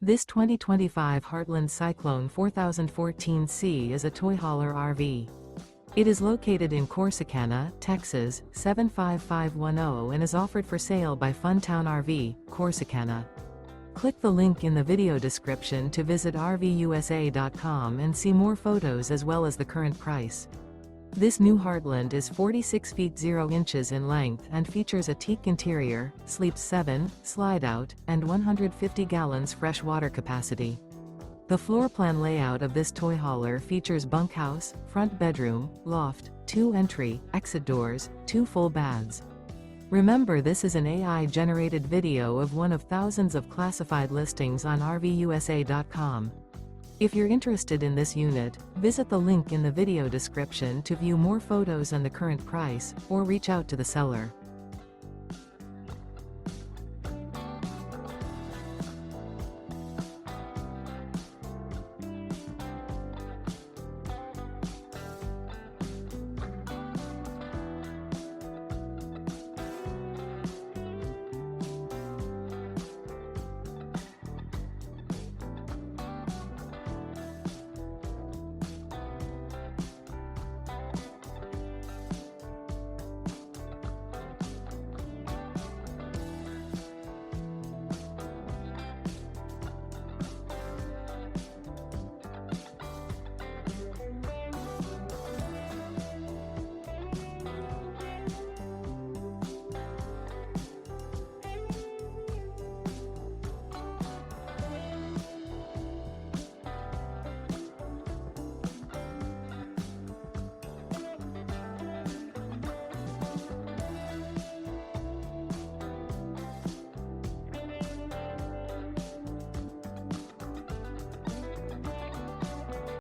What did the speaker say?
This 2025 Heartland Cyclone 4014C is a toy hauler RV. It is located in Corsicana, Texas, 75510 and is offered for sale by Funtown RV, Corsicana. Click the link in the video description to visit RVUSA.com and see more photos as well as the current price. This new Heartland is 46 feet 0 inches in length and features a teak interior, sleeps 7, slide-out, and 150 gallons fresh water capacity. The floor plan layout of this toy hauler features bunkhouse, front bedroom, loft, 2 entry, exit doors, 2 full baths. Remember, this is an AI-generated video of one of thousands of classified listings on RVUSA.com. If you're interested in this unit, visit the link in the video description to view more photos and the current price, or reach out to the seller.